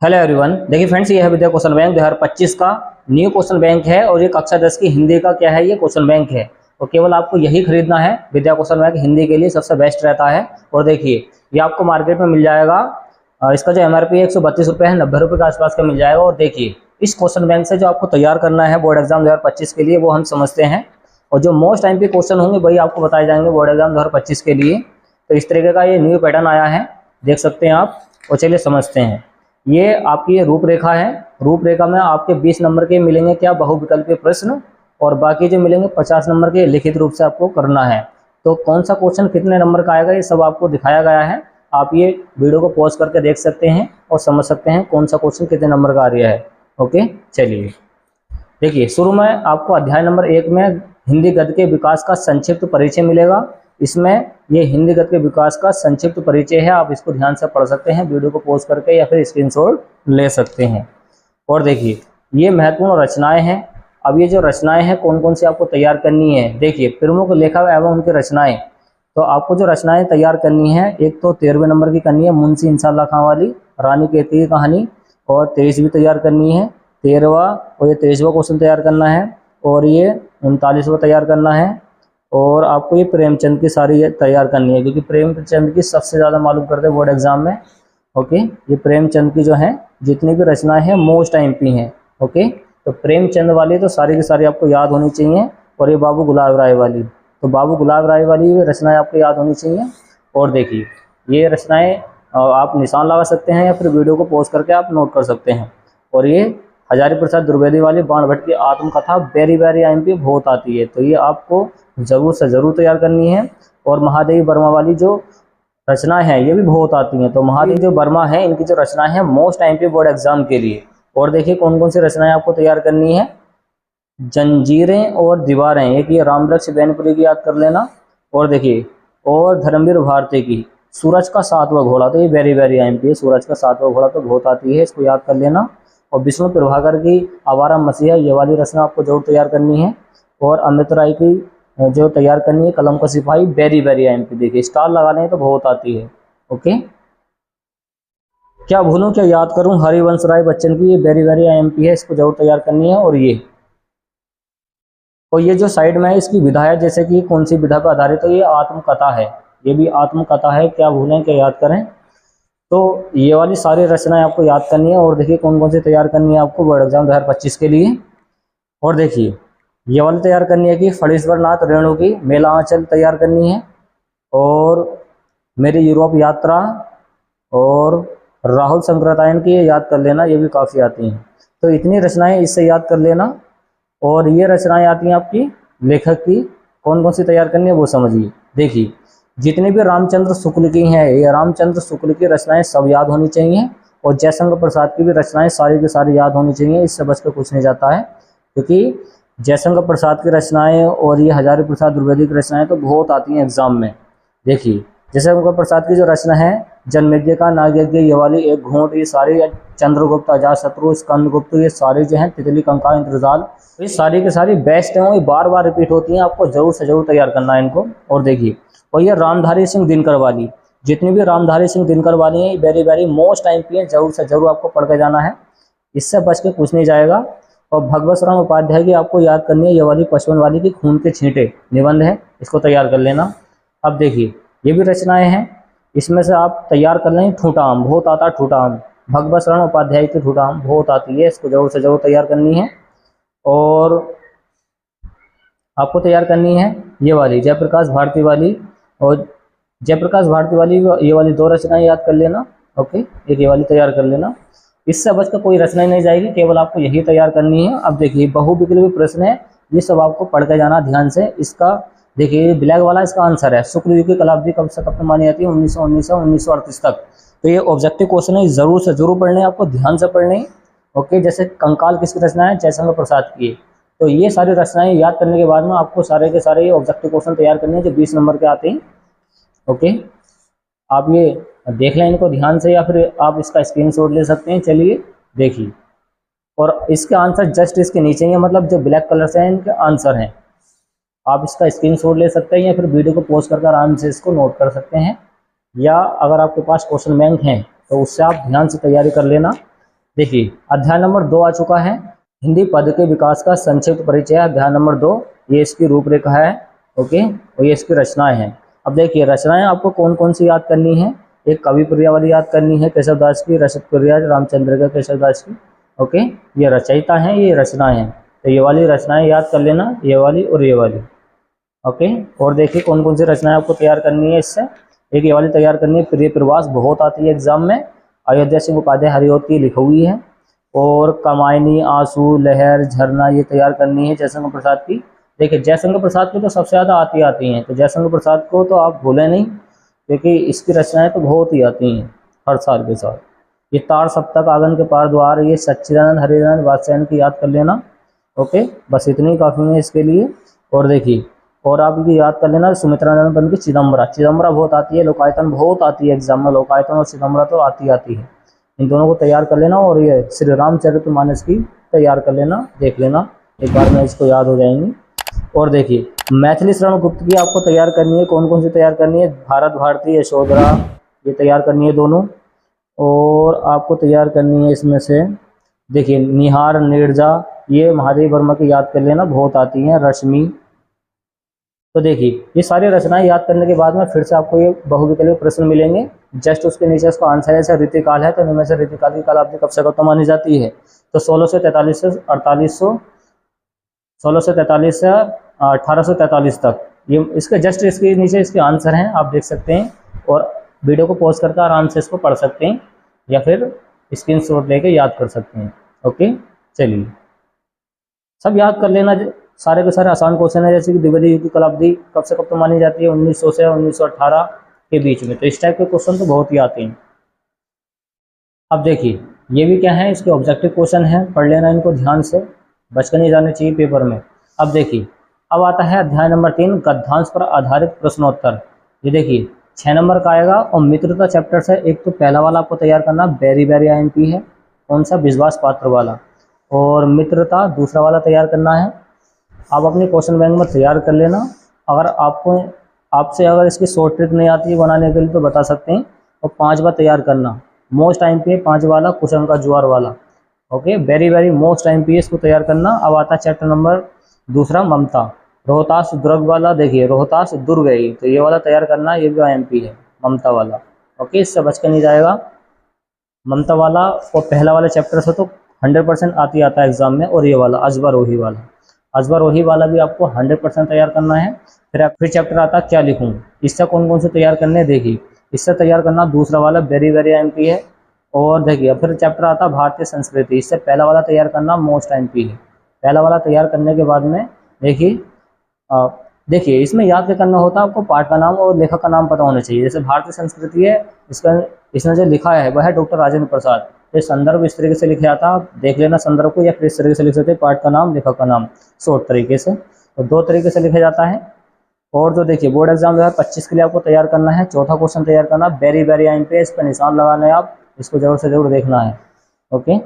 Hello everyone. देखिए friends, ये है विद्या क्वेश्चन बैंक 2025 का न्यू क्वेश्चन बैंक है और ये कक्षा 10 की हिंदी का क्या है, ये क्वेश्चन बैंक है। और केवल आपको यही खरीदना है। विद्या क्वेश्चन बैंक हिंदी के लिए सबसे बेस्ट रहता है। और देखिए ये आपको मार्केट में मिल जाएगा। इसका जो MRP है 132 रुपये है, 90 रुपये के आसपास का मिल जाएगा। और देखिए इस क्वेश्चन बैंक से जो आपको तैयार करना है बोर्ड एग्जाम 2025 के लिए वो हम समझते हैं। और जो मोस्ट टाइम पे क्वेश्चन होंगे वही आपको बताए जाएंगे बोर्ड एग्जाम 2025 के लिए। तो इस तरीके का ये न्यू पैटर्न आया है, देख सकते हैं आप। और चलिए समझते हैं। ये आपकी रूपरेखा है। रूपरेखा में आपके 20 नंबर के मिलेंगे क्या, बहुविकल्पीय प्रश्न, और बाकी जो मिलेंगे 50 नंबर के लिखित रूप से आपको करना है। तो कौन सा क्वेश्चन कितने नंबर का आएगा ये सब आपको दिखाया गया है। आप ये वीडियो को पॉज करके देख सकते हैं और समझ सकते हैं कौन सा क्वेश्चन कितने नंबर का आ रहा है। ओके, चलिए देखिए शुरू में आपको अध्याय नंबर 1 में हिंदी गद्य के विकास का संक्षिप्त परिचय मिलेगा। इसमें ये हिंदी गद्य के विकास का संक्षिप्त परिचय है, आप इसको ध्यान से पढ़ सकते हैं वीडियो को पॉज करके या फिर स्क्रीनशॉट ले सकते हैं। और देखिए ये महत्वपूर्ण रचनाएं हैं। अब ये जो रचनाएं हैं कौन कौन सी आपको तैयार करनी है, देखिए प्रमुख लेखक एवं उनकी रचनाएं। तो आपको जो रचनाएं तैयार करनी है, एक तो 13वें नंबर की करनी है मुंशी इंशाल्लाह खां वाली रानी केतकी की कहानी, और 23 तैयार करनी है 13वां, और ये 23वां क्वेश्चन तैयार करना है, और ये 39वां तैयार करना है। और आपको ये प्रेमचंद की सारी तैयार करनी है, क्योंकि प्रेमचंद की सबसे ज़्यादा मालूम करते हैं बोर्ड एग्जाम में। ओके, ये प्रेमचंद की जो है जितनी भी रचनाएं हैं मोस्ट MP हैं। ओके, तो प्रेमचंद वाली तो सारी की सारी आपको याद होनी चाहिए। और ये बाबू गुलाब राय वाली, तो बाबू गुलाब राय वाली रचनाएं आपको याद होनी चाहिए। और देखिए ये रचनाएं आप निशान लगा सकते हैं या फिर वीडियो को पॉज करके आप नोट कर सकते हैं। और ये हजारी प्रसाद द्विवेदी वाली बाण भट्ट की आत्मकथा वेरी MP बहुत आती है, तो ये आपको जरूर से जरूर तैयार करनी है। और महादेवी वर्मा वाली जो रचनाएं हैं ये भी बहुत आती हैं, तो महादेवी जो वर्मा है इनकी जो रचनाएं हैं मोस्ट MP बोर्ड एग्जाम के लिए। और देखिए कौन कौन सी रचनाएं आपको तैयार करनी है, जंजीरें और दीवारें, एक ये रामवृक्ष बैनपुरी की याद कर लेना। और देखिए और धर्मवीर भारती की सूरज का 7वां घोड़ा, तो ये वेरी MP है। सूरज का 7वां घोड़ा तो बहुत आती है, इसको याद कर लेना। और विष्णु प्रभाकर की आवारा मसीहा, ये वाली रचना आपको जरूर तैयार करनी है। और अमृत राय की जो तैयार करनी है कलम का सिपाही, वेरी MP, देखिए स्टार लगाने तो बहुत आती है। ओके, क्या भूलूं क्या याद करूं, हरिवंश राय बच्चन की, ये वेरी MP है, इसको जरूर तैयार करनी है। और ये जो साइड में है इसकी विधा है, जैसे कि कौन सी विधा पर आधारित है, ये आत्मकथा है, ये भी आत्मकथा है। क्या भूलें क्या याद करें, तो ये वाली सारी रचनाएं आपको याद करनी है। और देखिए कौन कौन सी तैयार करनी है आपको बोर्ड एग्जाम 2025 के लिए। और देखिए ये वाली तैयार करनी है कि फणीश्वर नाथ रेणु की मेला आंचल तैयार करनी है, और मेरी यूरोप यात्रा, और राहुल शंकराचार्य की ये याद कर लेना, ये भी काफ़ी आती हैं। तो इतनी रचनाएं इससे याद कर लेना। और ये रचनाएं आती हैं आपकी लेखक की, कौन कौन सी तैयार करनी है वो समझिए। देखिए जितनी भी रामचंद्र शुक्ल की हैं, ये रामचंद्र शुक्ल की रचनाएं सब याद होनी चाहिए। और जयशंकर प्रसाद की भी रचनाएं सारी की सारी याद होनी चाहिए, इससे बचकर कुछ नहीं जाता है। क्योंकि जयशंकर प्रसाद की रचनाएं और ये हजारी प्रसाद द्विवेदी की रचनाएं तो बहुत आती हैं एग्जाम में। देखिए जयशंकर प्रसाद की जो रचना है जन्मेजय का नागयज्ञ, ये वाली एक घूंट, ये सारी चंद्रगुप्त, अजातशत्रु, स्कंदगुप्त, ये सारे जो हैं तितली, कंकाल, इंद्रजाल, ये सारी की सारी बेस्ट हैं, ये बार बार रिपीट होती हैं, आपको जरूर से जरूर तैयार करना है इनको। और देखिए और ये रामधारी सिंह दिनकर वाली, जितनी भी रामधारी सिंह दिनकर वाली हैं वेरी मोस्ट MP हैं, जरूर से जरूर आपको पढ़ के जाना है, इससे बच के कुछ नहीं जाएगा। और भगवत राम उपाध्याय की आपको याद करनी है, ये वाली 55 वाली की खून के छींटे निबंध है, इसको तैयार कर लेना। अब देखिए ये भी रचनाएं हैं, इसमें से आप तैयार कर लें ठूठा आम, बहुत आता है ठूठा आम, भगवत शरण उपाध्याय की ठूठा आम बहुत आती है, इसको जरूर से जरूर तैयार करनी है। और आपको तैयार करनी है ये वाली जयप्रकाश भारती वाली, और जयप्रकाश भारती वाली ये वाली 2 रचनाएं याद कर लेना। ओके, एक ये वाली तैयार कर लेना, इससे बचकर कोई रचना नहीं जाएगी, केवल आपको यही तैयार करनी है। अब देखिए बहुविकल्पीय प्रश्न है, ये सब आपको पढ़ के जाना ध्यान से। इसका देखिए ब्लैक वाला इसका आंसर है, शुक्लयुग की कलाब्दी कब से कब तक मानी जाती है, 1919 से 1938 तक। तो ये ऑब्जेक्टिव क्वेश्चन है, जरूर से जरूर पढ़ने, आपको ध्यान से पढ़ने। ओके, जैसे कंकाल किसकी रचना है, जयशंकर प्रसाद की। तो ये सारी रचनाएं याद करने के बाद में आपको सारे के सारे ऑब्जेक्टिव क्वेश्चन तैयार करने हैं जो 20 नंबर के आते हैं। ओके, आप ये देख लें इनको ध्यान से, या फिर आप इसका स्क्रीनशॉट ले सकते हैं। चलिए देखिए, और इसके आंसर जस्ट इसके नीचे ही है, मतलब जो ब्लैक कलर से हैं इनके आंसर हैं। आप इसका स्क्रीनशॉट ले सकते हैं या फिर वीडियो को पॉज करके आराम से इसको नोट कर सकते हैं, या अगर आपके पास क्वेश्चन बैंक हैं तो उससे आप ध्यान से तैयारी कर लेना। देखिए अध्याय नंबर 2 आ चुका है, हिंदी पद के विकास का संक्षिप्त परिचय, अध्याय नंबर 2, ये इसकी रूपरेखा है। ओके, और ये इसकी रचनाएं हैं। अब देखिए रचनाएं आपको कौन कौन सी याद करनी है। एक कवि प्रिया वाली याद करनी है केशव दास की, रसद प्रिया रामचंद्र का केशव दास की। ओके, ये रचयिता हैं, ये रचनाएं हैं, तो ये वाली रचनाएं याद कर लेना, ये वाली और ये वाली। ओके, और देखिए कौन कौन सी रचनाएं आपको तैयार करनी है इससे। एक ये वाली तैयार करनी है, प्रिय प्रवास, बहुत आती है एग्जाम में, अयोध्या सिंह उपाध्याय हरिओत की लिखी हुई है। और कमायनी, आंसू, लहर, झरना, ये तैयार करनी है जयशंकर प्रसाद की। देखिए जयशंकर प्रसाद की तो सबसे ज़्यादा आती हैं, तो जयशंकर प्रसाद को तो आप भूलें नहीं, क्योंकि इसकी रचनाएं तो बहुत ही आती हैं हर साल के साथ। ये तार सप्तक, आंगन के पार द्वार, ये सच्चिदानंद हरिदानंद वात्स्यायन की याद कर लेना। ओके, बस इतनी काफ़ी है इसके लिए। और देखिए और आप ये याद कर लेना सुमित्रानंद पंत की चिदम्बरा, चिदम्बरा बहुत आती है, लोकायतन बहुत आती है एग्जाम में, लोकायतन और चिदम्बरा तो आती है। इन दोनों को तैयार कर लेना। और ये श्री रामचरितमानस की तैयार कर लेना, देख लेना एक बार में, इसको याद हो जाएंगी। और देखिए मैथिली शरण गुप्त की आपको तैयार करनी है, कौन कौन सी तैयार करनी है, भारत भारती, यशोधरा, ये तैयार करनी है दोनों। और आपको तैयार करनी है इसमें से देखिए निहार, नीरजा, ये महादेव वर्मा की याद कर लेना, बहुत आती हैं, रश्मि। तो देखिए ये सारी रचनाएं याद करने के बाद में फिर से आपको ये बहुविकल्पीय प्रश्न मिलेंगे, जस्ट उसके नीचे उसका आंसर है। जैसे रीतिकाल है तो इनमें से रीतिकाल की काल आपकी कब से कब तक मानी जाती है, तो 1643 से 1843 से 1843 तक, ये इसके जस्ट इसके नीचे इसके आंसर हैं, आप देख सकते हैं। और वीडियो को पॉज करके आराम से इसको पढ़ सकते हैं, या फिर स्क्रीनशॉट लेके याद कर सकते हैं। ओके, चलिए सब याद कर लेना, सारे के सारे आसान क्वेश्चन है। जैसे कि द्विवेदी युग की कलाब्दी कब से कब तक मानी जाती है, 1900 से 1918 के बीच में, तो इस टाइप के क्वेश्चन तो बहुत ही आते हैं। अब देखिए ये भी क्या है, इसके ऑब्जेक्टिव क्वेश्चन है, पढ़ लेना इनको ध्यान से, बच के नहीं जाने चाहिए पेपर में। अब देखिए अब आता है अध्याय नंबर 3, गद्यांश पर आधारित प्रश्नोत्तर। ये देखिए 6 नंबर का आएगा, और मित्रता चैप्टर से एक तो पहला वाला आपको तैयार करना, वेरी वेरी IMP है, कौन सा, विश्वास पात्र वाला। और मित्रता दूसरा वाला तैयार करना है, आप अपने क्वेश्चन बैंक में तैयार कर लेना। अगर आपसे अगर इसकी शॉर्ट ट्रिक नहीं आती है बनाने के लिए तो बता सकते हैं। और 5 बार तैयार करना, मोस्ट IMP है 5 वाला, कुसुम का जुआर वाला। Okay, very very most IMP है, इसको तैयार करना। अब आता है चैप्टर नंबर दूसरा, ममता, रोहतास दुर्ग वाला। देखिए रोहतास दुर्ग है, तो ये वाला तैयार करना, ये भी IMP है, ममता वाला। ओके, इससे बच के नहीं जाएगा ममता वाला। और पहला वाला चैप्टर से तो 100% आता है एग्जाम में। और ये वाला अजबरोही वाला, अजबरोही वाला भी आपको 100% तैयार करना है। फिर चैप्टर आता है क्या लिखूं, इससे कौन कौन से तैयार करने, देखिए इससे तैयार करना दूसरा वाला, वेरी वेरी IMP है। और देखिए फिर चैप्टर आता है भारतीय संस्कृति, इससे पहला वाला तैयार करना, मोस्ट IMP है। पहला वाला तैयार करने के बाद में देखिए इसमें याद क्या करना होता है, आपको पाठ का नाम और लेखक का नाम पता होना चाहिए। जैसे भारतीय संस्कृति है, इसने जो लिखा है वह है डॉक्टर राजेंद्र प्रसाद। तो संदर्भ इस तरीके से लिखे आता, आप देख लेना संदर्भ को, या फिर इस तरीके से लिख सकते हैं, पाठ का नाम, लेखक का नाम, शॉर्ट तरीके से। तो 2 तरीके से लिखा जाता है। और जो देखिए बोर्ड एग्जाम 2025 के लिए आपको तैयार करना है, चौथा क्वेश्चन तैयार करना, वेरी वेरी IMP, इस पर निशान लगाना है, आप इसको जरूर से जरूर देखना है। ओके,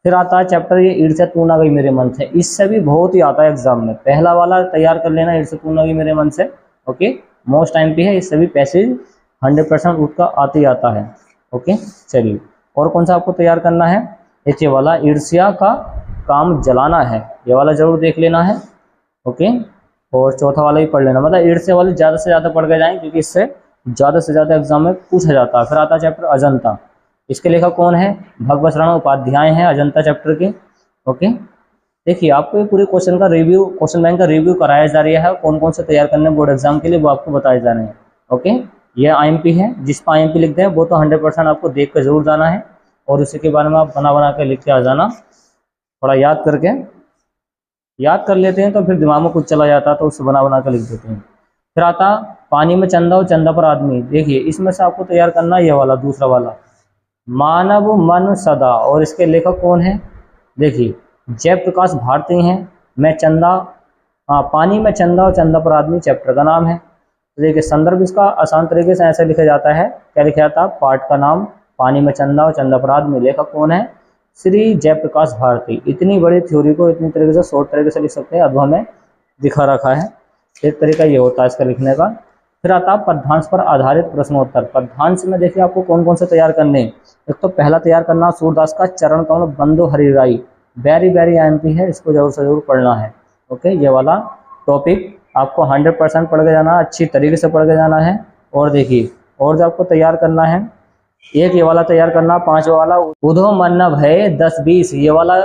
फिर आता है चैप्टर ये ईर्ष्या तू ना गई मेरे मन से, इससे भी बहुत ही आता है एग्जाम में, पहला वाला तैयार कर लेना, ईर्ष्या तू ना गई मेरे मन से। ओके, मोस्ट IMP है, इससे भी पैसेज 100% उसका आता है। ओके, चलिए और कौन सा आपको तैयार करना है, ये वाला, ईर्ष्या का काम जलाना है, ये वाला जरूर देख लेना है। ओके, और चौथा वाला भी पढ़ लेना, मतलब ईर्ष्या वाले ज़्यादा से ज़्यादा पढ़ के जाएं, क्योंकि इससे ज़्यादा से ज़्यादा एग्जाम में पूछा जाता है। फिर आता है चैप्टर अजंता, इसके लेखक कौन है, भगवत शरण उपाध्याय हैं अजंता चैप्टर के। ओके, देखिए आपको ये पूरे क्वेश्चन का रिव्यू, क्वेश्चन बैंक का रिव्यू कराया जा रहा है, कौन कौन से तैयार करने बोर्ड एग्जाम के लिए वो आपको बताए जा रहे हैं। ओके, ये IMP है, जिस पर IMP लिखते हैं वो तो 100% आपको देख कर जरूर जाना है, और उसी के बारे में आप बना के लिख के आ जाना, थोड़ा याद करके, याद कर लेते हैं तो फिर दिमाग में कुछ चला जाता है, तो उससे बना के लिख देते हैं। फिर आता पानी में चंदा और चंदा पर आदमी, देखिए इसमें से आपको तैयार करना ये वाला, दूसरा वाला, मानव मन सदा, और इसके लेखक कौन है, देखिए जयप्रकाश भारती हैं। मैं चंदा, पानी में चंदा और चंदा पर आदमी चैप्टर का नाम है। तो देखिए संदर्भ इसका आसान तरीके से ऐसे लिखा जाता है, क्या लिखा जाता है, पाठ का नाम, पानी में चंदा और चंदा पर आदमी, लेखक कौन है, श्री जयप्रकाश भारती। इतनी बड़ी थ्योरी को इतनी तरीके से शॉर्ट तरीके से लिख सकते हैं, अब हमें दिखा रखा है। एक तरीका ये होता है इसका लिखने का। फिर आता है पद्यांश पर आधारित प्रश्नोत्तर। पद्यांश में देखिए आपको कौन कौन से तैयार करने हैं। एक तो पहला तैयार करना सूरदास का चरण कमल बंधु हरिराई, वेरी वेरी एमपी है, इसको जरूर से जरूर पढ़ना है। ओके, ये वाला टॉपिक आपको 100% पढ़ के जाना, अच्छी तरीके से पढ़ के जाना है। और देखिए और जो आपको तैयार करना है, एक ये वाला तैयार करना, 5 वाला उधो मन भय 10-20, ये वाला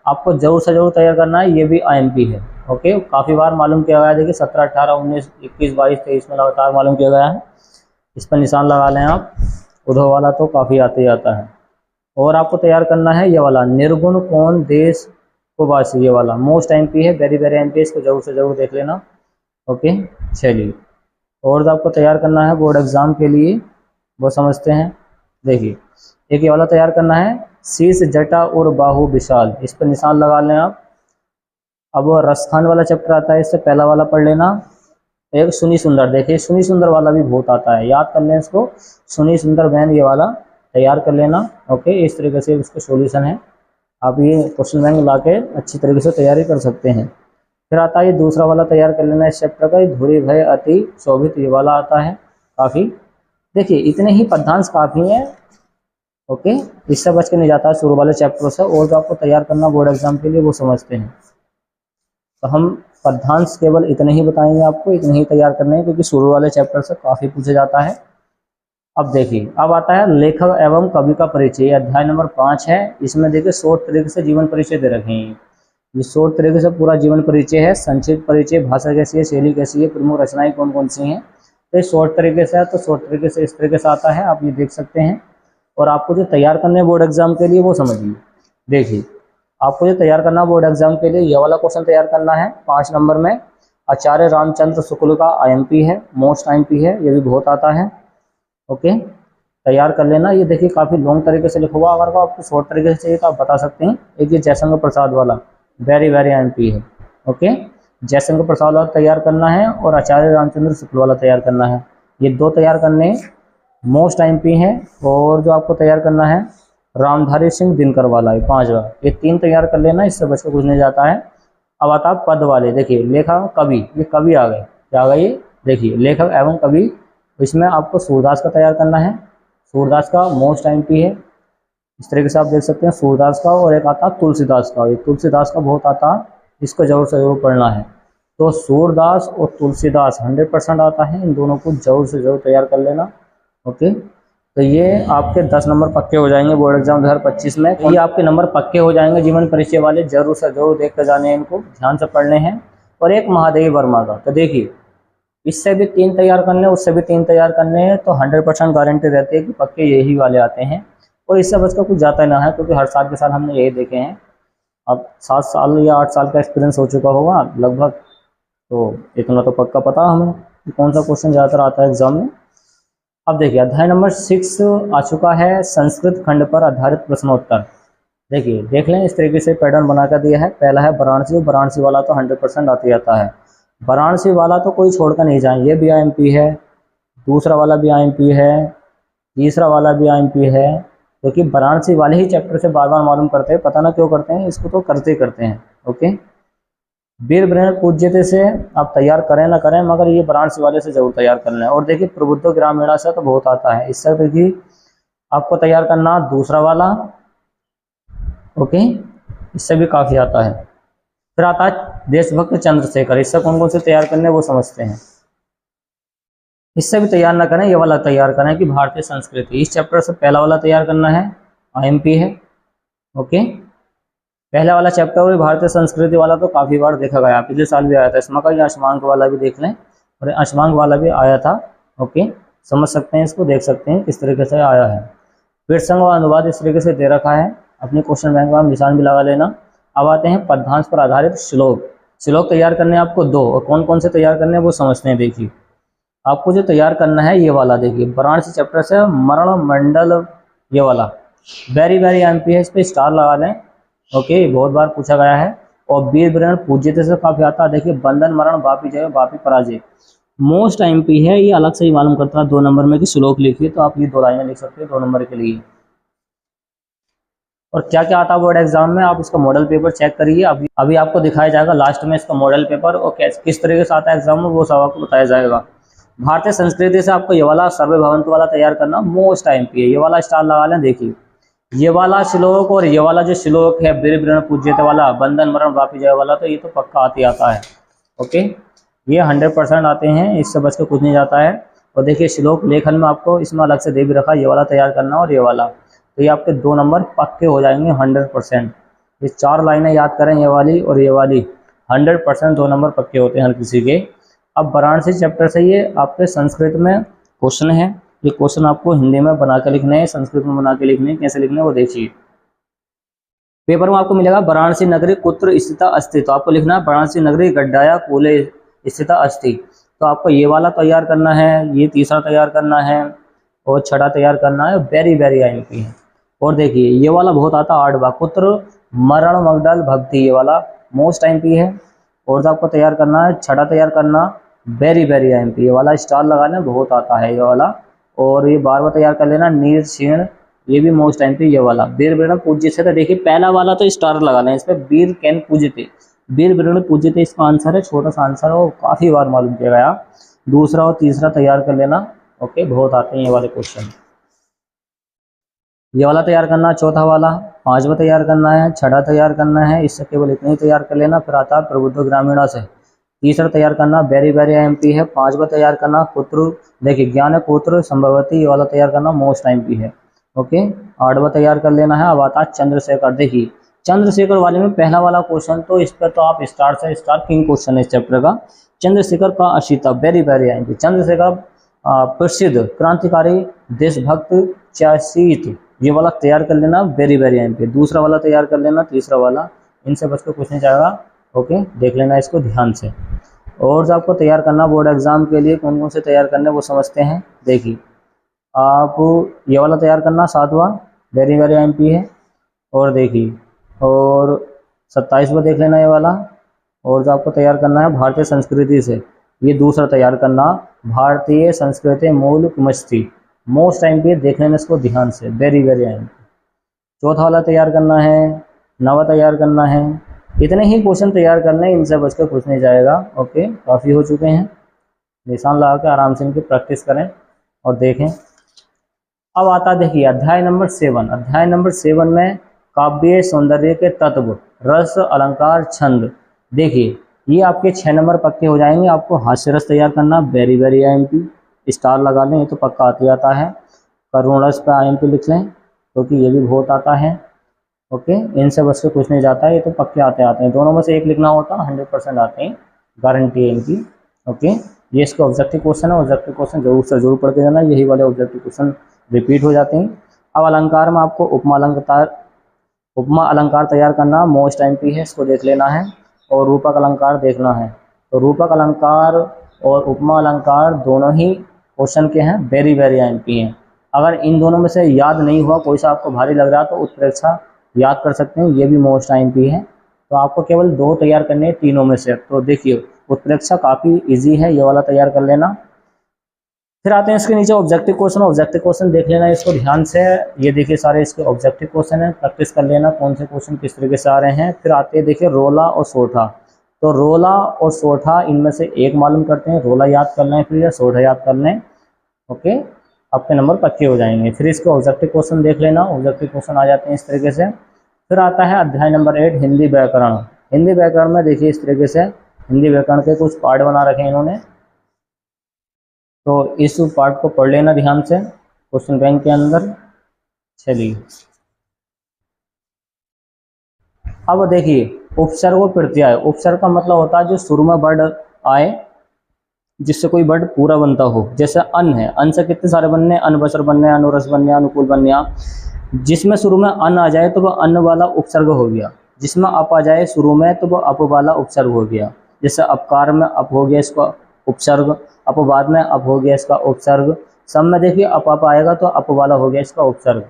आपको जरूर से जरूर तैयार करना है, ये भी आईएमपी है। ओके, काफ़ी बार मालूम किया गया है, देखिए 17, 18, 19, 21, 22, 23 में लगातार मालूम किया गया है। इस पर निशान लगा लें आप, उधो वाला तो काफ़ी आते ही आता है। और आपको तैयार करना है ये वाला निर्गुण कौन देश को वासी, ये वाला मोस्ट एमपी है, वेरी वेरी एमपी, इसको जरूर से जरूर देख लेना। ओके, चलिए और जो आपको तैयार करना है बोर्ड एग्जाम के लिए वो समझते हैं। देखिए एक ये वाला तैयार करना है, शीश जटा और बाहु विशाल, इस पर निशान लगा लें आप। अब वो रसखान वाला चैप्टर आता है, इससे पहला वाला पढ़ लेना। एक सुनी सुंदर, देखिए सुनी सुंदर वाला भी बहुत आता है, याद कर लें इसको, सुनी सुंदर बहन ये वाला तैयार कर लेना। ओके, इस तरीके से इसका सॉल्यूशन है, आप ये क्वेश्चन बैंक ला के अच्छी तरीके से तैयारी कर सकते हैं। फिर आता है ये दूसरा वाला तैयार कर लेना इस चैप्टर का, धुरी भय अति शोभित, ये वाला आता है काफ़ी। देखिए इतने ही पद्यांश काफ़ी हैं। ओके, इससे बच के नहीं जाता है शुरू वाले चैप्टर से। और जो आपको तैयार करना बोर्ड एग्जाम के लिए वो समझते हैं। तो हम पद्यांश केवल इतने ही बताएंगे आपको, इतने ही तैयार करने हैं, क्योंकि शुरू वाले चैप्टर से काफ़ी पूछा जाता है। अब देखिए अब आता है लेखक एवं कवि का परिचय, अध्याय नंबर 5 है। इसमें देखिए शॉर्ट तरीके से जीवन परिचय दे रखे हैं। ये शॉर्ट तरीके से पूरा जीवन परिचय है, संक्षिप्त परिचय, भाषा कैसी है, शैली कैसी है, प्रमुख रचनाएं कौन कौन सी हैं। तो ये शॉर्ट तरीके से है, तो शॉर्ट तरीके से इस तरीके से आता है, आप ये देख सकते हैं। और आपको जो तैयार करने बोर्ड एग्जाम के लिए वो समझिए। देखिए आपको जो तैयार करना बोर्ड एग्जाम के लिए ये वाला क्वेश्चन तैयार करना है 5 नंबर में। आचार्य रामचंद्र शुक्ल का आईएमपी है, मोस्ट आईएमपी है, ये भी बहुत आता है। ओके, तैयार कर लेना। ये देखिए काफ़ी लॉन्ग तरीके से लिखा हुआ, अगर आपको शॉर्ट तरीके से चाहिए तो आप बता सकते हैं। एक ये जयशंकर प्रसाद वाला वेरी वेरी आईएमपी है। ओके, जयशंकर प्रसाद वाला तैयार करना है और आचार्य रामचंद्र शुक्ल वाला तैयार करना है। ये 2 तैयार करने मोस्ट आईएमपी हैं। और जो आपको तैयार करना है रामधारी सिंह दिनकर वाला है 5वां, ये 3 तैयार कर लेना, इससे बच के कुछ नहीं जाता है। अब आता है पद वाले, देखिए लेखक कवि, ये कवि आ गए, क्या आ गए ये, देखिए लेखक एवं कवि। इसमें आपको सूरदास का तैयार करना है, सूरदास का मोस्ट आईएमपी है, इस तरीके से आप देख सकते हैं सूरदास का। और एक आता तुलसीदास का, ये तुलसीदास का बहुत आता है, इसको जरूर से जरूर पढ़ना है। तो सूरदास और तुलसीदास 100% आता है, इन दोनों को जरूर से जरूर तैयार कर लेना। ओके, तो ये आपके 10 नंबर पक्के हो जाएंगे बोर्ड एग्जाम 2025 में। ये आपके नंबर पक्के हो जाएंगे जीवन परिचय वाले, जरूर से जरूर देख कर जाने हैं, इनको ध्यान से पढ़ने हैं। और एक महादेवी वर्मा का, तो देखिए इससे भी 3 तैयार करने, उससे भी 3 तैयार करने हैं, तो 100% गारंटी रहती है कि पक्के यही वाले आते हैं। और इससे बचकर कुछ जाता ही ना है, क्योंकि हर साल के साल हमने यही देखे हैं। अब 7 साल या 8 साल का एक्सपीरियंस हो चुका होगा लगभग, तो इतना तो पक्का पता हमें कि कौन सा क्वेश्चन ज़्यादातर आता है एग्जाम में। अब देखिए अध्याय नंबर 6 आ चुका है, संस्कृत खंड पर आधारित प्रश्नोत्तर। देखिए देख लें, इस तरीके से पैटर्न बना कर दिया है। पहला है वाराणसी, वाराणसी वाला तो 100% आते आता है, वाराणसी वाला तो कोई छोड़कर नहीं जाए, ये भी आईएमपी है, दूसरा वाला भी आईएमपी है, तीसरा वाला भी आईएमपी है। क्योंकि वाराणसी वाले ही चैप्टर से बार बार मालूम करते हैं, पता ना क्यों करते हैं, इसको तो करते ही करते हैं। ओके, वीर ब्रह्म पूज्यते से आप तैयार करें ना करें, मगर ये वाराणसी वाले से जरूर तैयार करना है। और देखिए प्रबुद्ध ग्रामीणा से तो बहुत आता है, इससे देखिए आपको तैयार करना दूसरा वाला। ओके, इससे भी काफ़ी आता है। फिर आता है देशभक्त चंद्रशेखर, इससे कौन कौन से तैयार करने वो समझते हैं। इससे भी तैयार ना करें, ये वाला तैयार करें कि भारतीय संस्कृति, इस चैप्टर से पहला वाला तैयार करना है, आईएमपी है। ओके, पहला वाला चैप्टर और भारतीय संस्कृति वाला तो काफ़ी बार देखा गया, पिछले साल भी आया था इसमें का, या अष्टमांक वाला भी देख लें, और अष्टमांक वाला भी आया था। ओके, समझ सकते हैं, इसको देख सकते हैं किस तरीके से आया है। फिर संग व अनुवाद इस तरीके से दे रखा है, अपने क्वेश्चन बैंक में निशान भी लगा लेना। अब आते हैं पद्यांश पर आधारित श्लोक। श्लोक तैयार करने आपको 2, और कौन कौन से तैयार करने हैं वो समझते हैं। देखिए आपको जो तैयार करना है ये वाला, देखिए वाराणसी चैप्टर से मरण मंडल, ये वाला वेरी वेरी एमपी है, इस पर स्टार लगा लें। ओके, बहुत बार पूछा गया है। और वीर ब्रह्म पूज्यते से काफ़ी आता है, देखिए बंधन मरण बापी जय बापी पराजय, मोस्ट एमपी है, ये अलग से ही मालूम करता है 2 नंबर में कि श्लोक लिखिए, तो आप ये 2 लाइनें लिख सकते हैं 2 नंबर के लिए। और क्या क्या आता है बोर्ड एग्जाम में, आप इसका मॉडल पेपर चेक करिए, अभी आपको दिखाया जाएगा लास्ट में इसका मॉडल पेपर, और किस तरीके से आता है एग्जाम में वो सब आपको बताया जाएगा। भारतीय संस्कृति से आपको ये वाला सर्वे भवंतु वाला तैयार करना मोस्ट आईएमपी है। ये वाला स्टार लगा लें। देखिए ये वाला श्लोक और ये वाला जो श्लोक है वीर वृण पूज्यते वाला, बंधन मरण वापि जय वाला, तो ये तो पक्का आती आता है। ओके, ये 100% आते हैं, इससे बच के कुछ नहीं जाता है। और देखिए श्लोक लेखन में आपको इसमें अलग से दे भी रखा, ये वाला तैयार करना और ये वाला, तो ये आपके 2 नंबर पक्के हो जाएंगे 100%। ये 4 लाइनें याद करें, ये वाली और ये वाली, 100% 2 नंबर पक्के होते हैं हर किसी के। अब वाराणसी चैप्टर से ये आपके संस्कृत में क्वेश्चन है, ये क्वेश्चन आपको हिंदी में बना के लिखने हैं, संस्कृत में बना के लिखने हैं। कैसे लिखने हैं वो देखिए। पेपर में आपको मिलेगा वाराणसी नगरी कुत्र स्थिता अस्ति, तो आपको लिखना है वाराणसी नगरी गड्ढाया कूले स्थिता अस्ति। तो आपको ये वाला तैयार करना है, ये तीसरा तैयार करना है और छठा तैयार करना है। वेरी वेरी आईएमपी है। और देखिए ये वाला बहुत आता है 8 बार, कुत्र मरण मगडल भक्ति, ये वाला मोस्ट आईएमपी है। और जो आपको तैयार करना है छठा तैयार करना, वेरी वेरी आईएमपी, ये वाला स्टार लगाना बहुत आता है ये वाला। और ये 12वां तैयार कर लेना नीर क्षीण, ये भी मोस्ट आईएमपी ये वाला। वीर वृण पूज्यते, तो देखिए पहला वाला तो स्टार लगा लें इस पर, वीर कैन पूज्यते, वीर वृण पूज्यते इसका आंसर है, छोटा सा आंसर है और काफ़ी बार मालूम किया गया। दूसरा और तीसरा तैयार कर लेना। ओके, बहुत आते हैं ये वाले क्वेश्चन। ये वाला तैयार करना, चौथा वाला, 5वां तैयार करना है, छठा तैयार करना है, इससे केवल इतना ही तैयार कर लेना। फिर आता है प्रबुद्ध ग्रामीणा से, तीसरा तैयार करना वेरी वेरी आईएमपी है। 5वां तैयार करना कुत्र, देखिए ज्ञान पुत्र संभवती, ये वाला तैयार करना मोस्ट आईएमपी है। ओके, 8वां तैयार कर लेना है। अब आता है चंद्रशेखर। देखिए चंद्रशेखर वाले में पहला वाला क्वेश्चन तो इस पर तो आप स्टार से स्टार किंग क्वेश्चन है इस चैप्टर का। चंद्रशेखर का Ashita, very very IMP. Chandrashekhar प्रसिद्ध क्रांतिकारी देशभक्त चासीत, ये वाला तैयार कर लेना, वेरी वेरी आईएमपी। दूसरा वाला तैयार कर लेना, तीसरा वाला, इनसे बच के कुछ नहीं जाएगा। ओके, देख लेना इसको ध्यान से। और जो आपको तैयार करना बोर्ड एग्जाम के लिए कौन कौन से तैयार करने वो समझते हैं। देखिए आप ये वाला तैयार करना 7वां, वेरी वेरी आईएमपी है। और देखिए और 27वां देख लेना ये वाला। और जो आपको तैयार करना है भारतीय संस्कृति से, ये दूसरा तैयार करना, भारतीय संस्कृति मूल किमस्ती, मोस्ट आईएमपी, देख लेना इसको ध्यान से, वेरी वेरी आईएमपी। चौथा वाला तैयार करना है, 9वां तैयार करना है। इतने ही क्वेश्चन तैयार करने, इनसे बचकर कुछ नहीं जाएगा। ओके, काफ़ी हो चुके हैं, निशान लगा के आराम से इनकी प्रैक्टिस करें और देखें। अब आता देखिए अध्याय नंबर 7। अध्याय नंबर 7 में काव्य सौंदर्य के तत्व, रस, अलंकार, छंद। देखिए ये आपके 6 नंबर पक्के हो जाएंगे। आपको हास्य रस तैयार करना, वेरी वेरी आईएमपी, स्टार लगा लें, ये तो पक्का आती आता है। करुण रस पे आईएमपी लिख लें क्योंकि ये भी बहुत आता है। ओके, इनसे बस के कुछ नहीं जाता है, ये तो पक्के आते हैं। दोनों में से एक लिखना होता है, 100% आते हैं, गारंटी है इनकी। ओके, ये इसका ऑब्जेक्टिव क्वेश्चन है, ऑब्जेक्टिव क्वेश्चन जरूर से जरूर पढ़ के जाना, यही वाले ऑब्जेक्टिव क्वेश्चन रिपीट हो जाते हैं। अब अलंकार में आपको उपमा अलंकार तैयार करना, मोस्ट आईएमपी है, इसको देख लेना है। और रूपक अलंकार देखना है। तो रूपक अलंकार और उपमा अलंकार दोनों ही क्वेश्चन के हैं, वेरी वेरी आईएमपी हैं। अगर इन दोनों में से याद नहीं हुआ, कोई सा आपको भारी लग रहा तो उत्प्रेक्षा याद कर सकते हैं, ये भी मोस्ट आईएमपी है। तो आपको केवल 2 तैयार करने हैं तीनों में से। तो देखिए उत्प्रेक्षा काफ़ी इजी है, ये वाला तैयार कर लेना। फिर आते हैं इसके नीचे ऑब्जेक्टिव क्वेश्चन। ऑब्जेक्टिव क्वेश्चन देख लेना इसको ध्यान से, ये देखिए सारे इसके ऑब्जेक्टिव क्वेश्चन है, प्रैक्टिस कर लेना कौन से क्वेश्चन किस तरीके से आ रहे हैं। फिर आते हैं देखिए रोला और सोठा। तो रोला और सोठा इनमें से एक मालूम करते हैं, रोला याद कर लें फिर या सोठा याद कर लें। ओके, आपके नंबर पक्के हो जाएंगे। फिर इसके ऑब्जेक्टिव क्वेश्चन देख लेना, ऑब्जेक्टिव क्वेश्चन आ जाते हैं इस तरीके से। फिर आता है अध्याय नंबर 8 हिंदी व्याकरण। हिंदी व्याकरण में देखिए इस तरीके से हिंदी व्याकरण के कुछ पार्ट बना रखे हैं इन्होंने, तो इस पार्ट को पढ़ लेना ध्यान से क्वेश्चन बैंक के अंदर। चलिए अब देखिए उपसर्ग और प्रत्यय। उपसर्ग का मतलब होता है जो शुरू में वर्ड आए जिससे कोई वर्ड पूरा बनता हो, जैसे अन्न है, अन्न से कितने सारे बनने, अनवसर बनने, अनुरस बनने, अनुकूल बनने। जिसमें शुरू में अन्न आ जाए तो वह अन्न वाला उपसर्ग हो गया, जिसमें अप आ जाए शुरू में तो वह अप वाला उपसर्ग हो गया। जैसे अपकार में अप हो गया इसका उपसर्ग, अपवाद में अप हो गया इसका उपसर्ग, सब में देखिए अप आएगा तो अप वाला हो गया इसका उपसर्ग।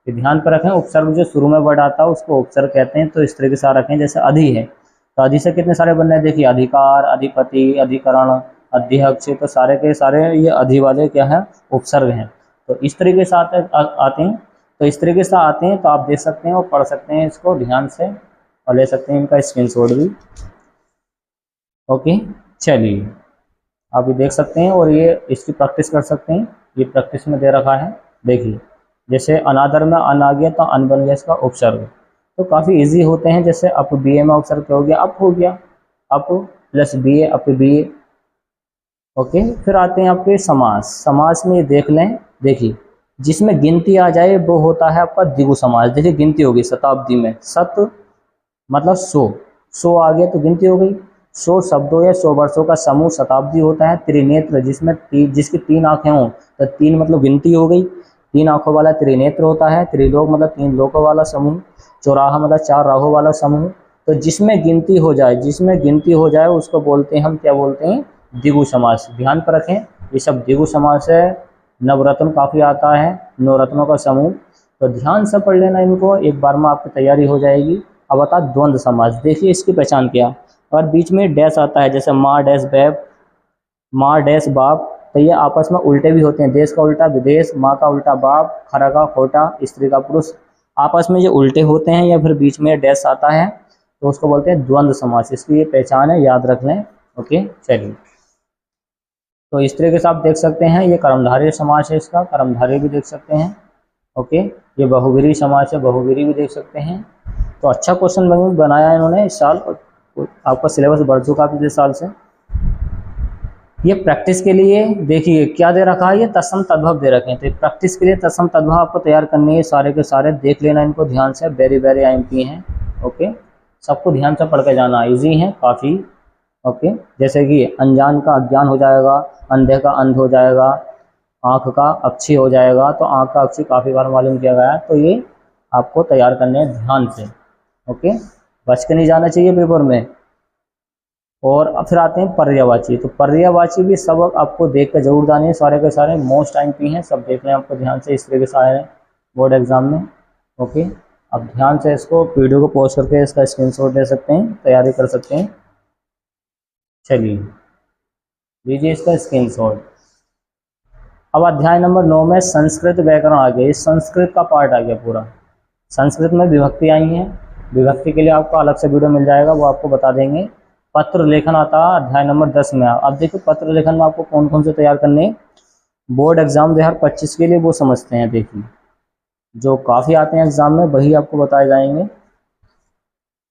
तो ध्यान पर रखें, उपसर्ग जो शुरू में वर्ड आता है उसको उपसर्ग कहते हैं। तो इस तरीके से रखें, जैसे अधि है तो अधि से कितने सारे बनने हैं, देखिए अधिकार, अधिपति, अधिकरण, अध्यक्ष, तो सारे के सारे ये अधि वाले क्या है उपसर्ग हैं। तो इस तरीके से आते हैं, तो इस तरीके से आते हैं। तो आप देख सकते हैं और पढ़ सकते हैं इसको ध्यान से और ले सकते हैं इनका स्क्रीनशॉट भी। ओके, चलिए आप ये देख सकते हैं और ये इसकी प्रैक्टिस कर सकते हैं। ये प्रैक्टिस में दे रखा है, देखिए जैसे अनादर में अन आ गया तो अन बन गया इसका उपसर्ग। तो काफ़ी इजी होते हैं, जैसे अप बी ए में उपसर्ग क्या हो गया, अप हो गया, अप प्लस बी ए, अप बी ए। ओके, फिर आते हैं आपके समास। समास में ये देख लें, देखिए जिसमें गिनती आ जाए वो होता है आपका द्विगु समास। देखिए गिनती होगी शताब्दी में, शत मतलब 100, 100 आ गया तो गिनती हो गई। 100 शब्दों या 100 वर्षों का समूह शताब्दी होता है। त्रिनेत्र जिसमें जिसकी 3 आंखें हों तो 3 मतलब गिनती हो गई। 3 आंखों वाला त्रिनेत्र होता है। त्रिलोक मतलब 3 लोकों वाला समूह। चौराहा मतलब 4 राहों वाला समूह। तो जिसमें गिनती हो जाए, जिसमें गिनती हो जाए उसको बोलते हैं हम, क्या बोलते हैं, द्विगु समास। ध्यान पर रखें, ये सब द्विगु समास है। नवरत्न काफ़ी आता है, नवरत्नों का समूह। तो ध्यान से पढ़ लेना इनको, एक बार में आपकी तैयारी हो जाएगी। अब बता द्वंद्व समास, देखिए इसकी पहचान क्या। और बीच में डैश आता है, जैसे माँ डैश बैब, माँ डैश बाप, तो ये आपस में उल्टे भी होते हैं। देश का उल्टा विदेश, माँ का उल्टा बाप, खरा का खोटा, स्त्री का पुरुष, आपस में ये उल्टे होते हैं या फिर बीच में डैश आता है तो उसको बोलते हैं द्वंद्व समास। इसकी ये पहचान है, याद रख लें। ओके, चलिए तो इस तरीके से आप देख सकते हैं, ये कर्मधारय समास है, इसका कर्मधारय भी देख सकते हैं। ओके, ये बहुव्रीहि समास है, बहुव्रीहि भी देख सकते हैं। तो अच्छा क्वेश्चन बनाया इन्होंने इस साल, आपका सिलेबस बढ़ चुका पिछले साल से। ये प्रैक्टिस के लिए देखिए क्या दे रखा है, ये तत्सम तद्भव दे रखे हैं। तो प्रैक्टिस के लिए तत्सम तद्भव आपको तैयार करनी है, सारे के सारे देख लेना इनको ध्यान से। वेरी वेरी IMP हैं। ओके, सबको ध्यान से पढ़ के जाना, इजी हैं काफ़ी। ओके, जैसे कि अनजान का अज्ञान हो जाएगा, अंधे का अंध हो जाएगा, आँख का अक्षी हो जाएगा। तो आँख का अक्षी काफ़ी बार मालूम किया गया है, तो ये आपको तैयार करने हैं ध्यान से। ओके, बच के नहीं जाना चाहिए पेपर में। और अब फिर आते हैं पर्यायवाची। तो पर्यायवाची भी सब आपको देख कर जरूर जाने, सारे के सारे मोस्ट IMP हैं, सब देख लें आपको ध्यान से। इस तरीके से आए हैं बोर्ड एग्जाम में। ओके, अब ध्यान से इसको वीडियो को पॉज करके इसका स्क्रीनशॉट ले सकते हैं, तैयारी कर सकते हैं। चलिए लीजिए इसका स्क्रीनशॉट। अब अध्याय नंबर 9 में संस्कृत व्याकरण आ गया, इस संस्कृत का पार्ट आ गया पूरा। संस्कृत में विभक्ति आई हैं, विभक्ति के लिए आपको अलग से वीडियो मिल जाएगा, वो आपको बता देंगे। पत्र लेखन आता है अध्याय नंबर 10 में। अब देखो पत्र लेखन में आपको कौन कौन से तैयार करने हैं बोर्ड एग्जाम 2025 के लिए, वो समझते हैं। देखिए जो काफ़ी आते हैं एग्जाम में वही आपको बताए जाएंगे।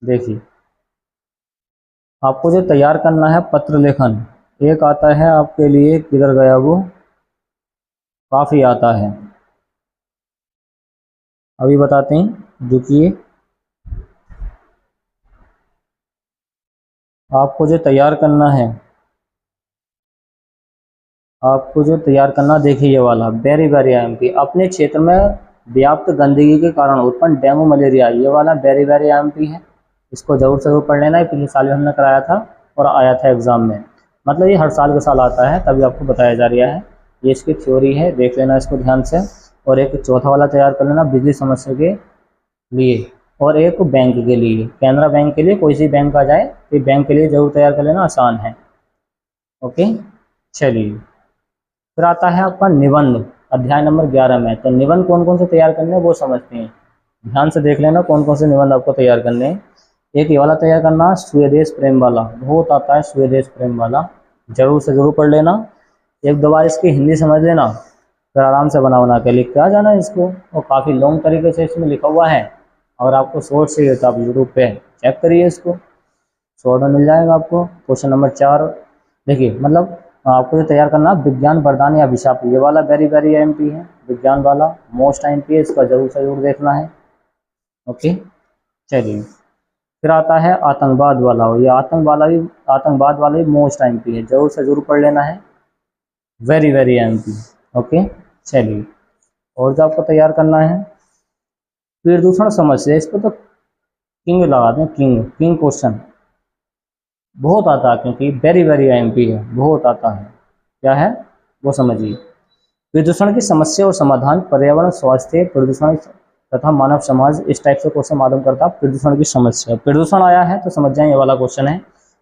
देखिए आपको जो तैयार करना है पत्र लेखन, एक आता है आपके लिए, किधर गया वो, काफ़ी आता है, अभी बताते हैं, रुकिए। आपको जो तैयार करना है, आपको जो तैयार करना, देखिए ये वाला वेरी वेरी IMP। अपने क्षेत्र में व्याप्त गंदगी के कारण उत्पन्न डेंगू मलेरिया, ये वाला वेरी वेरी IMP है, इसको जरूर से जरूर पढ़ लेना है। पिछले साल भी हमने कराया था और आया था एग्जाम में, मतलब ये हर साल के साल आता है, तभी आपको बताया जा रहा है। ये इसकी थ्योरी है, देख लेना इसको ध्यान से। और एक चौथा वाला तैयार कर लेना बिजली समस्या के लिए, और एक बैंक के लिए, कैनरा बैंक के लिए, कोई सी बैंक आ जाए तो बैंक के लिए जरूर तैयार कर लेना, आसान है। ओके, चलिए फिर आता है आपका निबंध अध्याय नंबर 11 में। तो निबंध कौन कौन से तैयार करने हैं वो समझते हैं, ध्यान से देख लेना कौन कौन से निबंध आपको तैयार करने हैं। एक ये वाला तैयार करना, स्वदेश प्रेम वाला, बहुत आता है स्वदेश प्रेम वाला, जरूर से जरूर पढ़ लेना। एक दो बार इसकी हिंदी समझ लेना, फिर आराम से बना के लिख के आ जाना इसको। और काफ़ी लॉन्ग तरीके से इसमें लिखा हुआ है, अगर आपको शॉर्ट चाहिए तो आप यूट्यूब पे चेक करिए, इसको शॉर्ट में मिल जाएगा आपको। क्वेश्चन नंबर 4 देखिए, मतलब आपको जो तैयार करना, विज्ञान वरदान या अभिशाप, ये वाला वेरी वेरी IMP है, विज्ञान वाला मोस्ट IMP है, इसका जरूर से जरूर देखना है। ओके, चलिए फिर आता है आतंकवाद वाला, ये आतंकवाद वाला भी मोस्ट IMP है, जरूर से जरूर पढ़ लेना है, वेरी वेरी IMP। ओके, चलिए और जो आपको तैयार करना है प्रदूषण समस्या, इस पर तो किंग लगा दें, किंग किंग क्वेश्चन बहुत आता है, क्योंकि वेरी वेरी IMP है, बहुत आता है। क्या है वो समझिए। प्रदूषण की समस्या और समाधान, पर्यावरण, स्वास्थ्य, प्रदूषण तथा मानव समाज, इस टाइप से क्वेश्चन मालूम करता है। प्रदूषण की समस्या, प्रदूषण आया है तो समझ जाए ये वाला क्वेश्चन है।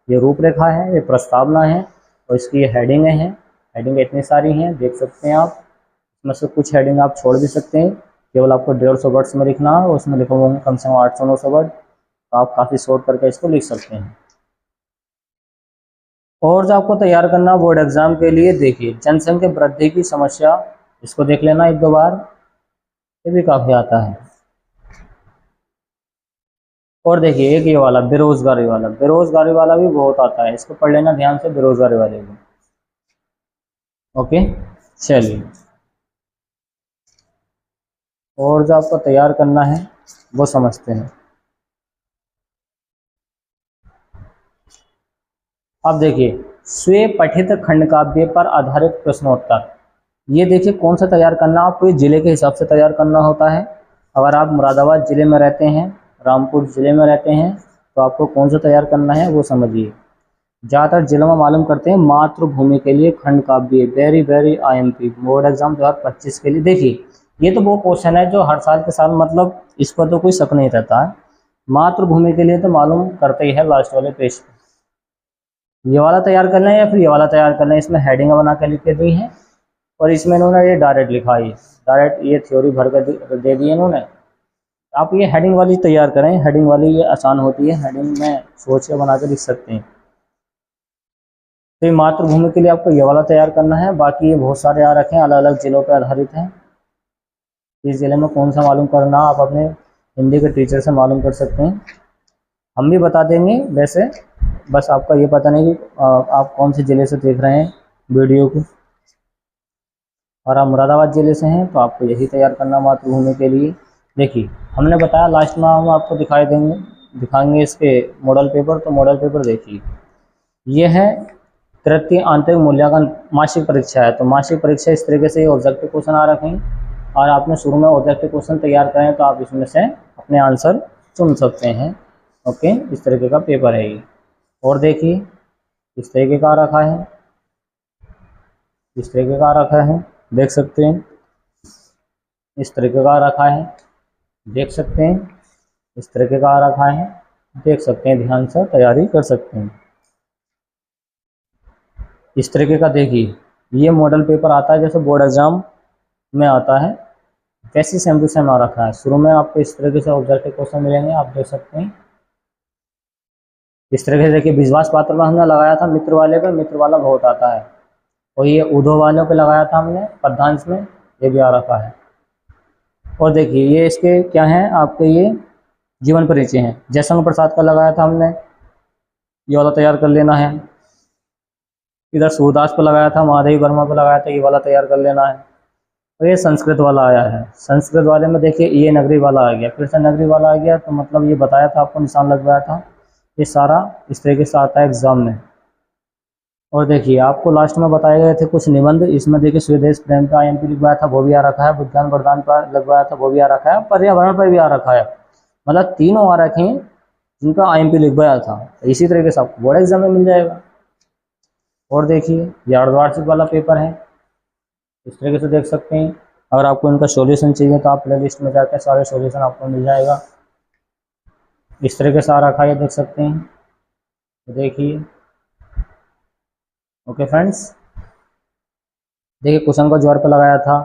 ये रूपरेखा है, ये प्रस्तावना है, और इसकी ये हेडिंग है। हेडिंग इतनी सारी हैं, देख सकते हैं आप, इसमें से कुछ हेडिंग आप छोड़ भी सकते हैं, केवल आपको 150 वर्ड्स में लिखना है, और उसमें लिखा होंगे कम से कम 800-900 वर्ड, तो आप काफ़ी शॉर्ट करके इसको लिख सकते हैं। और जो आपको तैयार करना बोर्ड एग्जाम के लिए, देखिए जनसंख्या वृद्धि की समस्या, इसको देख लेना एक दो बार, ये भी काफी आता है। और देखिए एक ये वाला बेरोजगारी वाला भी बहुत आता है, इसको पढ़ लेना ध्यान से, बेरोजगारी वाले भी। ओके, चलिए और जो आपको तैयार करना है वो समझते हैं। अब देखिए स्वे पठित खंड काव्य पर आधारित प्रश्नोत्तर, ये देखिए कौन सा तैयार करना, आपको ये जिले के हिसाब से तैयार करना होता है। अगर आप मुरादाबाद जिले में रहते हैं, रामपुर जिले में रहते हैं, तो आपको कौन सा तैयार करना है वो समझिए। ज़्यादातर जिलों में मालूम करते हैं मातृभूमि के लिए खंड काव्य, very very IMP board exam 2025 के लिए। देखिए ये तो वो क्वेश्चन है जो हर साल के साल, मतलब इस पर तो कोई शक नहीं रहता है। मातृभूमि के लिए तो मालूम करते ही है लास्ट वाले पेज पे। ये वाला तैयार करना है या फिर ये वाला तैयार करना है, इसमें हेडिंग बना के लिख के दी है और इसमें इन्होंने ये डायरेक्ट लिखा है, डायरेक्ट ये थ्योरी भर कर दे दी है इन्होंने। आप ये हेडिंग वाली तैयार करें, हेडिंग वाली ये आसान होती है, हेडिंग में सोच के बना के लिख सकते हैं। तो ये मातृभूमि के लिए आपको ये वाला तैयार करना है, बाकी ये बहुत सारे आ रखे हैं, अलग अलग जिलों पर आधारित हैं। इस जिले में कौन सा मालूम करना आप अपने हिंदी के टीचर से मालूम कर सकते हैं, हम भी बता देंगे वैसे, बस आपका ये पता नहीं कि आप कौन से ज़िले से देख रहे हैं वीडियो को। और आप मुरादाबाद ज़िले से हैं तो आपको यही तैयार करना मातृभूमि के लिए। देखिए हमने बताया लास्ट में हम आपको दिखाएंगे इसके मॉडल पेपर, तो मॉडल पेपर देखिए ये है तृतीय आंतरिक मूल्यांकन मासिक परीक्षा है। तो मासिक परीक्षा इस तरीके से ऑब्जेक्टिव क्वेश्चन आ रखे हैं और आपने शुरू में ऑब्जेक्टिव क्वेश्चन तैयार करें तो आप इसमें से अपने आंसर चुन सकते हैं। ओके, इस तरीके का पेपर है ये। और देखिए इस तरीके का रखा है, इस तरीके का रखा है, देख सकते हैं, इस तरीके का रखा है, देख सकते हैं, इस तरीके का रखा है, देख सकते हैं, ध्यान से तैयारी कर सकते हैं। इस तरीके का देखिए ये मॉडल पेपर आता है जैसे बोर्ड एग्जाम में आता है, वैसी सेम टू सेम आ रखा है। शुरू में आपको इस तरीके से ऑब्जेक्टिव क्वेश्चन मिलेंगे, आप देख सकते हैं। इस तरीके से देखिए विश्वास पात्र में हमने लगाया था मित्र वाले पे, मित्र वाला बहुत आता है, और ये उद्धव वालों पे लगाया था हमने पद्यांश में, ये भी आ रखा है। और देखिए ये इसके क्या हैं आपके, ये जीवन परिचय हैं, जयशंकर प्रसाद का लगाया था हमने, ये वाला तैयार कर लेना है। इधर सूरदास पर लगाया था, महादेवी वर्मा पर लगाया था, ये वाला तैयार कर लेना है। और ये संस्कृत वाला आया है, संस्कृत वाले में देखिए ये नगरी वाला आ गया, फिर से नगरी वाला आ गया, तो मतलब ये बताया था आपको, निशान लगवाया था। ये सारा इस तरीके से आता है एग्जाम में। और देखिए आपको लास्ट में बताए गए थे कुछ निबंध, इसमें देखिए स्वदेश प्रेम का IMP लिखवाया था, वो भी आ रखा है, विज्ञान वरदान पर लगवाया था, वो भी आ रखा है, पर्यावरण पर भी आ रखा है, मतलब तीनों आ रखे हैं जिनका IMP लिखवाया था। इसी तरीके से आपको बोर्ड एग्जाम में मिल जाएगा। और देखिए ये अर्धवार्षिक वाला पेपर है, इस तरीके से देख सकते हैं। अगर आपको इनका सॉल्यूशन चाहिए तो आप प्ले लिस्ट में जाकर सारे सॉल्यूशन आपको मिल जाएगा। इस तरीके से आ रखा है, देख सकते हैं, देखिए। ओके फ्रेंड्स, देखिए क्वेश्चन को जोर पर लगाया था,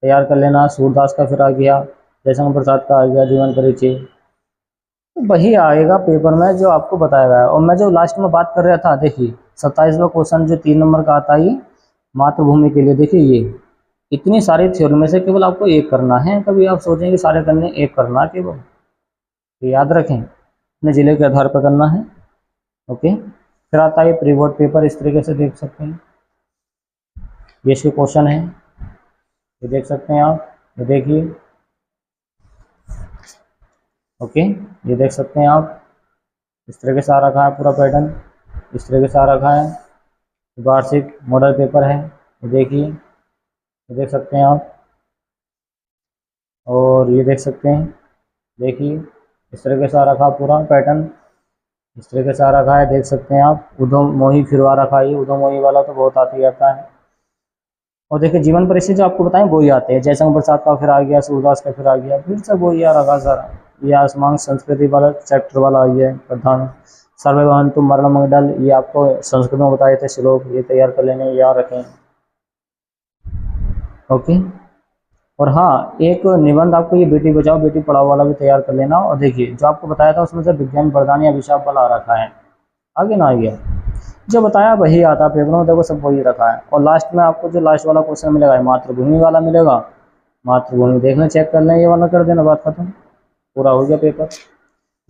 तैयार कर लेना। सूरदास का फिर आ गया, जयशंकर प्रसाद का आ गया जीवन परिचय, तो वही आएगा पेपर में जो आपको बताया गया है। और मैं जो लास्ट में बात कर रहा था, देखिए 27वां क्वेश्चन जो 3 नंबर का आता है मातृभूमि के लिए, देखिए ये इतनी सारी थ्योरी में से केवल आपको एक करना है, कभी आप सोचेंगे सारे करने, एक करना है केवल, तो याद रखें अपने ज़िले के आधार पर करना है। ओके, फिर आता है प्री बोर्ड पेपर, इस तरीके से देख सकते हैं, ये इसके क्वेश्चन है, ये देख सकते हैं आप, ये देखिए। ओके, ये देख सकते हैं आप, इस तरीके से आ रखा है पूरा पैटर्न, इस तरीके से आ रखा है। वार्षिक मॉडल पेपर है, ये देखिए, ये देख सकते हैं आप, और ये देख सकते हैं, देखिए इस तरीके से आ रखा पूरा पैटर्न, इस तरीके से आ रखा है, देख सकते हैं आप। उद्धव मोही फिर आ रखा है, उद्धव मोही वाला तो बहुत आते जाता है। और देखिए जीवन परिचय जो आपको बताएं वही आते हैं, जयशंकर प्रसाद का फिर आ गया, सूरदास का फिर आ गया, फिर से वही आ रखा सारा। ये आसमान संस्कृति वाला चैप्टर वाला आ गया प्रधान, सर्वे भवन्तु मरण मंगल, ये आपको संस्कृत में बताए थे श्लोक, ये तैयार कर लेने, याद रखें। ओके, और हाँ एक निबंध आपको ये बेटी बचाओ बेटी पढ़ाओ वाला भी तैयार कर लेना। और देखिए जो आपको बताया था उसमें से विज्ञान वरदान या अभिशाप वाला आ रखा है, आगे ना आ गया, जो बताया वही आता पेपरों में, देखो सब वही रखा है। और लास्ट में आपको जो लास्ट वाला क्वेश्चन मिलेगा मातृभूमि वाला मिलेगा। मातृभूमि देखना, चेक कर लें, ये वाला कर देना, बात खत्म, पूरा हो गया पेपर।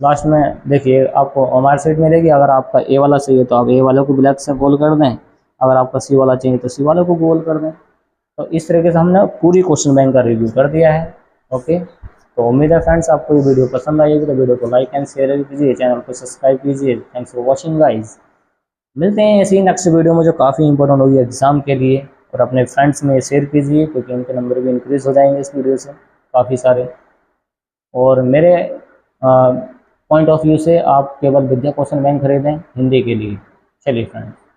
लास्ट में देखिए आपको हमारी सीट मिलेगी, अगर आपका ए वाला चाहिए तो आप ए वाले को ब्लैक से गोल कर दें, अगर आपका सी वाला चाहिए तो सी वाले को गोल कर दें। तो इस तरीके से हमने पूरी क्वेश्चन बैंक का रिव्यू कर दिया है। ओके, तो उम्मीद है फ्रेंड्स आपको ये वीडियो पसंद आएगी, तो वीडियो को लाइक एंड शेयर कीजिए, चैनल को सब्सक्राइब कीजिए। Thanks for watching guys. मिलते हैं ऐसी नेक्स्ट वीडियो में जो काफ़ी इंपॉर्टेंट होगी एग्जाम के लिए, और अपने फ्रेंड्स में शेयर कीजिए क्योंकि उनके नंबर भी इंक्रीज़ हो जाएंगे इस वीडियो से काफ़ी सारे। और मेरे पॉइंट ऑफ व्यू से आप केवल विद्या क्वेश्चन बैंक खरीदें हिंदी के लिए। चलिए फ्रेंड्स।